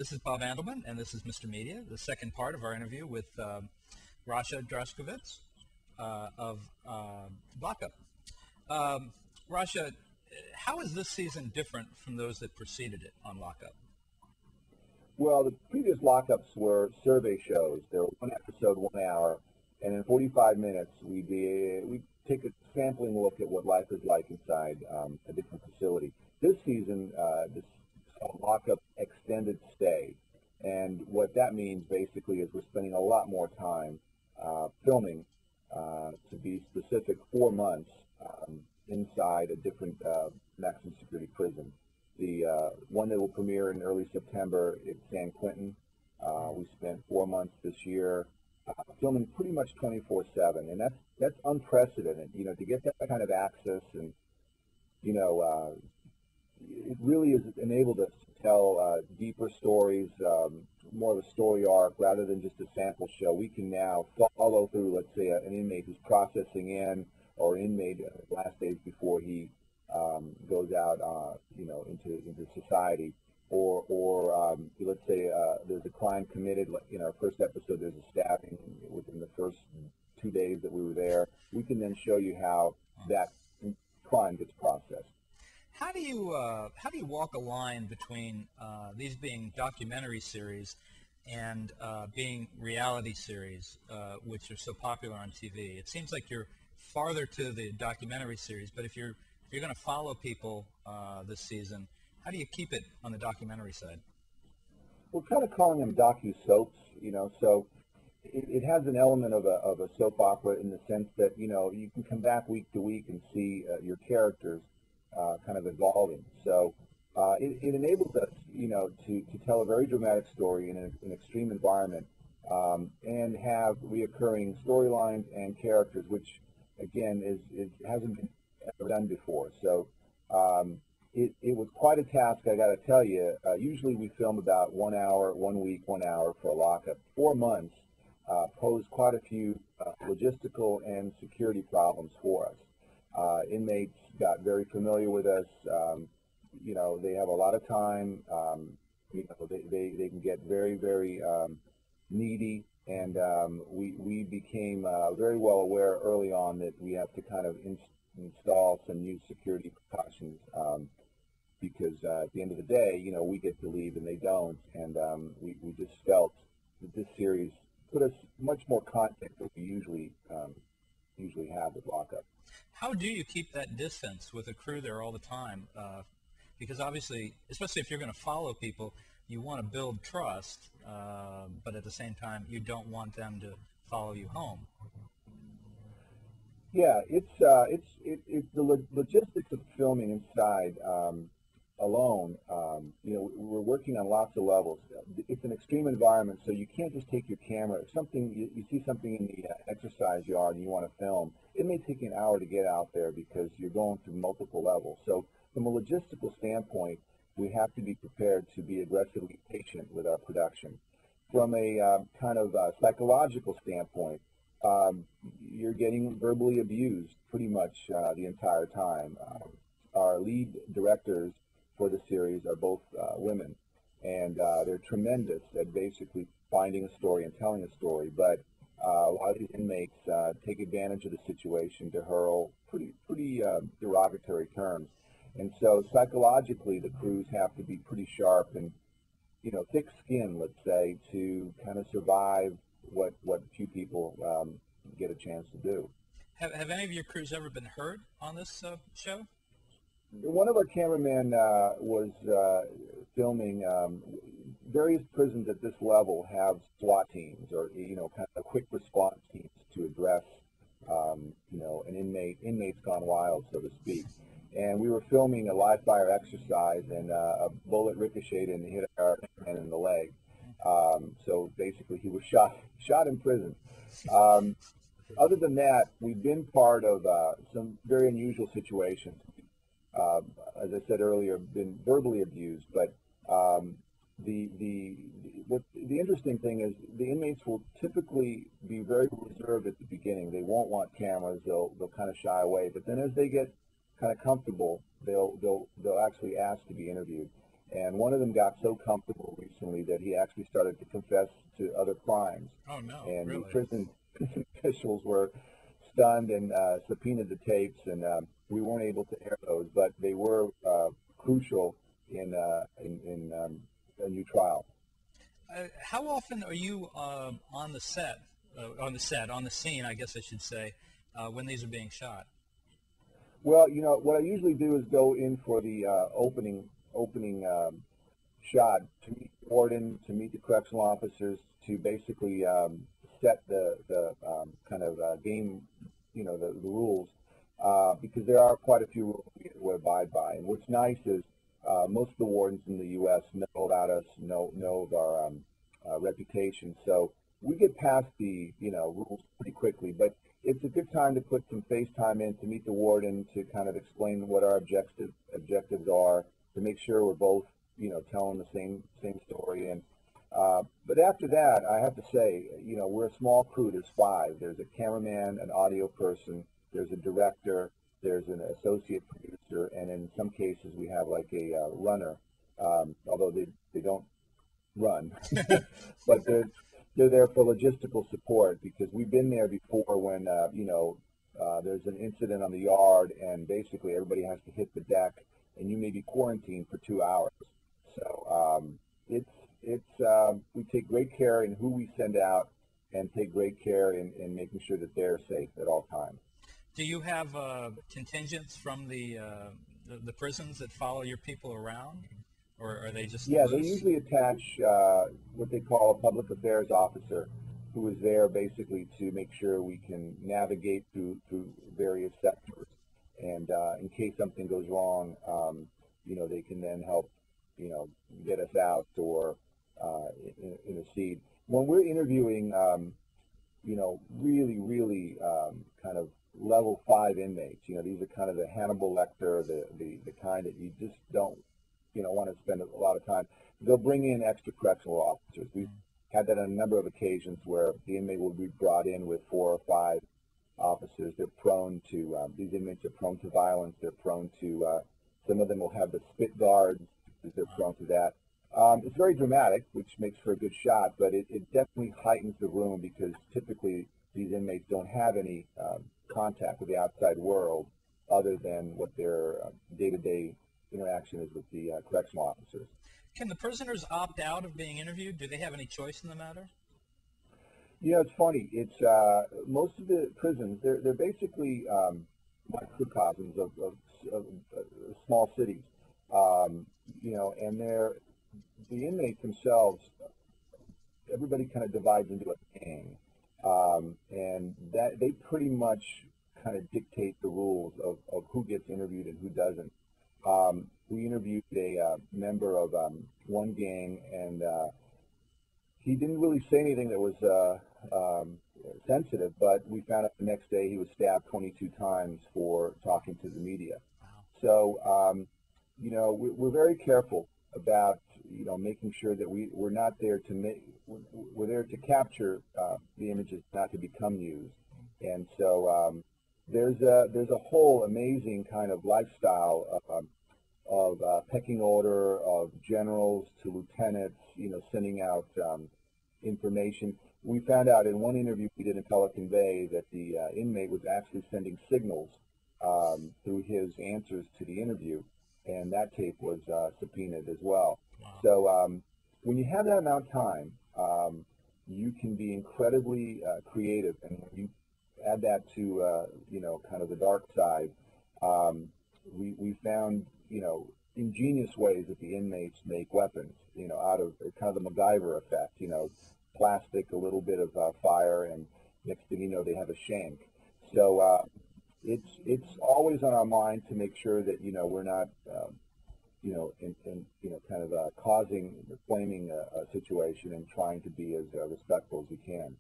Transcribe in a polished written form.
This is Bob Andelman, and this is Mr. Media, the second part of our interview with Rasha Drachkovitch of Lockup. Rasha, how is this season different from those that preceded it on Lockup? Well, the previous Lockups were survey shows. They were one episode, 1 hour, and in 45 minutes we'd take a sampling look at what life is like inside a different facility. This season, this is called Lockup Extended Stay, and what that means basically is we're spending a lot more time filming, to be specific, 4 months inside a different maximum security prison. The one that will premiere in early September is San Quentin. We spent 4 months this year filming pretty much 24/7, and that's unprecedented. You know, to get that kind of access, and it really has enabled us to tell deeper stories, more of a story arc rather than just a sample show. We can now follow through, let's say, an inmate who's processing in, or an inmate last days before he goes out, into society, or let's say there's a crime committed. In our first episode, there's a stabbing within the first 2 days that we were there. We can then show you how that crime gets processed. How do you walk a line between these being documentary series and being reality series, which are so popular on TV? It seems like you're farther to the documentary series, but if you're going to follow people this season, how do you keep it on the documentary side? We're kind of calling them docu-soaps, so it has an element of a soap opera in the sense that, you can come back week to week and see your characters kind of evolving. So it enables us, to tell a very dramatic story in an extreme environment, and have reoccurring storylines and characters, which, again, hasn't been ever done before. So it was quite a task, I got to tell you. Usually we film about 1 hour, 1 week, 1 hour for a Lockup. 4 months posed quite a few logistical and security problems for us. Inmates got very familiar with us. They have a lot of time. They can get very, very needy, and we became very well aware early on that we have to kind of install some new security precautions, because at the end of the day, we get to leave and they don't, and we just felt that this series put us much more contact than we usually have with Lockup. How do you keep that distance with a crew there all the time? Because obviously, especially if you're going to follow people, you want to build trust, but at the same time, you don't want them to follow you home. Yeah, it's the logistics of filming inside alone. We're working on lots of levels. It's an extreme environment, so you can't just take your camera. If you see something in the exercise yard and you want to film, it may take you an hour to get out there because you're going through multiple levels. So from a logistical standpoint, we have to be prepared to be aggressively patient with our production. From a kind of psychological standpoint, you're getting verbally abused pretty much the entire time. Our lead directors for the series are both women, and they're tremendous at basically finding a story and telling a story, but a lot of these inmates take advantage of the situation to hurl pretty derogatory terms. And so psychologically, the crews have to be pretty sharp and, thick skin, let's say, to kind of survive what few people get a chance to do. Have any of your crews ever been hurt on this show? One of our cameramen was filming. Various prisons at this level have SWAT teams, or kind of quick response teams to address an inmate's gone wild, so to speak. And we were filming a live fire exercise, and a bullet ricocheted and hit our man in the leg. So basically, he was shot in prison. Other than that, we've been part of some very unusual situations. As I said earlier, been verbally abused, but the interesting thing is the inmates will typically be very reserved at the beginning. They won't want cameras. They'll kind of shy away. But then as they get kind of comfortable, they'll actually ask to be interviewed. And one of them got so comfortable, we recently that he actually started to confess to other crimes. Oh no, And really? the prison officials were stunned and subpoenaed the tapes, and we weren't able to air those, but they were crucial in a new trial. How often are you on the scene, I guess I should say, when these are being shot? Well, what I usually do is go in for the opening shot to meet the warden, to meet the correctional officers, to basically set the kind of game, the rules, because there are quite a few rules we abide by. And what's nice is most of the wardens in the U.S. know about us, know of our reputation, so we get past the rules pretty quickly. But it's a good time to put some face time in to meet the warden, to kind of explain what our objectives are, to make sure we're both telling the same story. And but after that, I have to say, we're a small crew. There's 5. There's a cameraman, an audio person, there's a director, there's an associate producer, and in some cases we have like a runner, although they don't run, but they're there for logistical support, because we've been there before when there's an incident on the yard and basically everybody has to hit the deck and you may be quarantined for 2 hours. So we take great care in who we send out, and take great care in making sure that they're safe at all times. Do you have contingents from the prisons that follow your people around, or are they just Yeah, loose? they usually attach what they call a public affairs officer, who is there basically to make sure we can navigate through various sectors, and in case something goes wrong, they can then help get us out or intercede. When we're interviewing really kind of level 5 inmates, these are kind of the Hannibal Lecter, the kind that you just don't want to spend a lot of time. They'll bring in extra correctional officers. We've had that on a number of occasions where the inmate will be brought in with 4 or 5 officers. They're prone to these inmates are prone to violence. They're prone to some of them will have the spit guards, because they're prone to that. It's very dramatic, which makes for a good shot, but it definitely heightens the room, because typically these inmates don't have any contact with the outside world other than what their day-to-day interaction is with the correctional officers. Can the prisoners opt out of being interviewed? Do they have any choice in the matter? It's funny. It's most of the prisons, they're basically microcosms of small cities, and the inmates themselves, everybody kind of divides into a gang, and that they pretty much kind of dictate the rules of who gets interviewed and who doesn't. We interviewed a member of one gang, and he didn't really say anything that was sensitive, but we found out the next day he was stabbed 22 times for talking to the media. Wow. So, we're very careful about making sure that we're not there to we're there to capture the images, not to become used. And so there's a whole amazing kind of lifestyle of pecking order of generals to lieutenants, sending out information. We found out in one interview we did in Pelican Bay that the inmate was actually sending signals through his answers to the interview, and that tape was subpoenaed as well. Wow. So when you have that amount of time, you can be incredibly creative, and when you add that to kind of the dark side, we found ingenious ways that the inmates make weapons, out of kind of the MacGyver effect, plastic, a little bit of fire, and next thing you know, they have a shank. So it's always on our mind to make sure that we're not kind of causing, flaming a situation, and trying to be as respectful as we can.